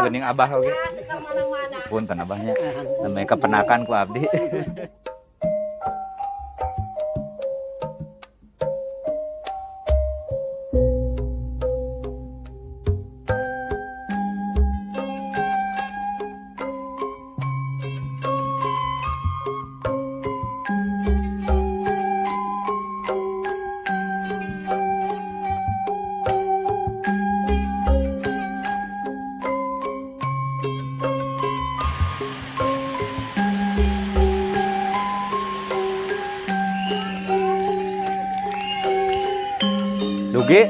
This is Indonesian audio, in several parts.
Geuning abah oge. Punten abahnya. Namanya kepenakan ku abdi. Dugi.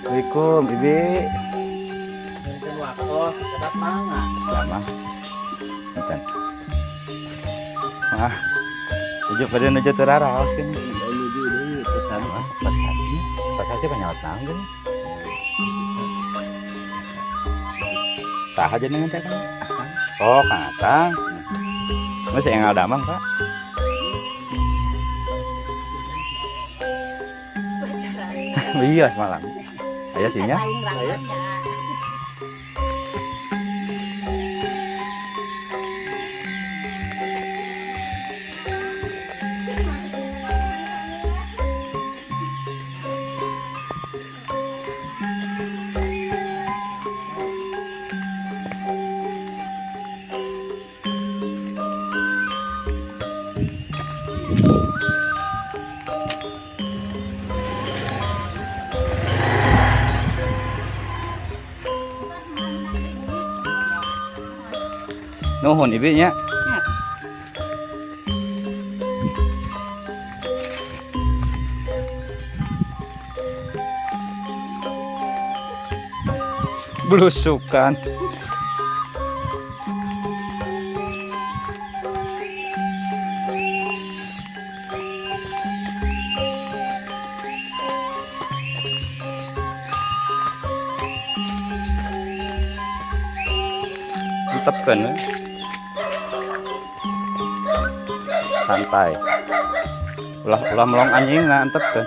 Assalamualaikum, Bibi. Mungkin waktu sekedap manga. Lama. Bentar. Wah. Tujuh pada nuju teraraos kan. Nuju deui pesan Pas hati. Pas hati banyak tanggung. Tah aja dengan cakang. Oh, Kang Atang. Masih engal damang, Pak. Iya, semalam. Aya sinya. Nuhun Ibi nya. Belusukan. Mantep kan? Santai. Ulah melong anjing ngantep kan.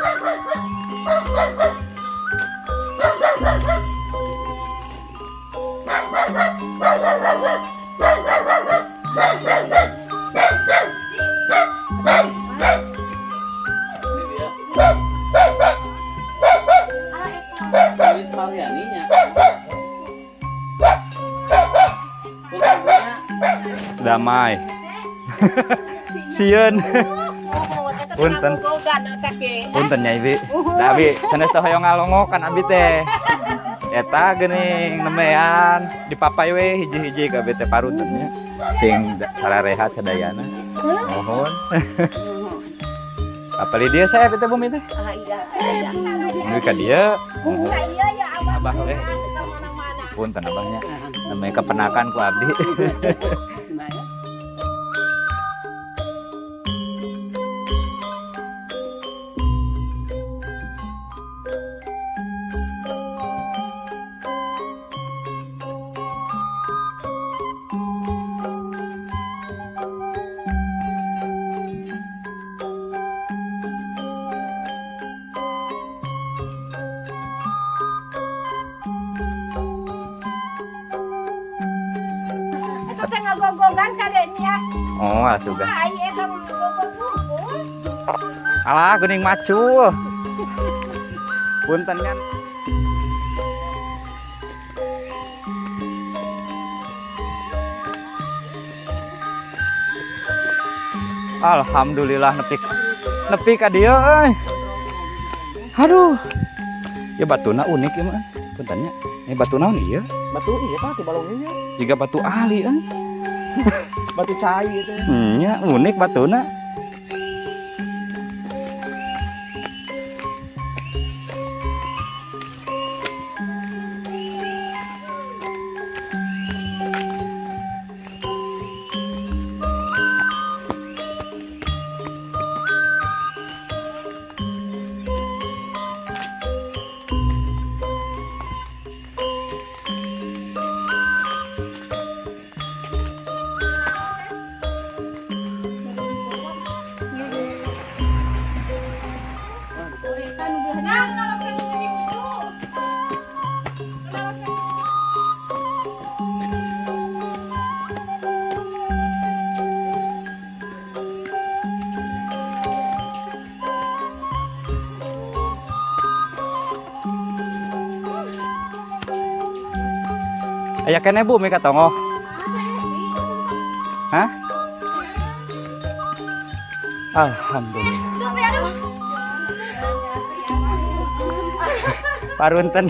Damai. Sieun. Punten. Punten Nyai Bi. Da Abi, sanes teh hoyong ngalongokan abi teh. Eta geuning nemean dipapai we hiji-hiji ka bete paruntun nya. Sing sararehat sadayana. Mohon. Apalagi dia saya bete bumi teh. Ini ka dia. Abah we. Punten abahnya. Namanya kepenakan ku abdi. Ngagogogan kadenya. Oh, asuga. Ai eta ngogog. Alah, geuning macul. Punten nya. Alhamdulillah nepi ka dieu euy. Aduh. Ya batuna unik ya mah. Punten nya. Ini batu naon ieu? Batu ieu tah ti balong ieu. Jiga batu ahli euy. Batu cair itu. Iya, unik batuna. Aya kene Bu mi katongo. Hah? Alhamdulillah. Parunten.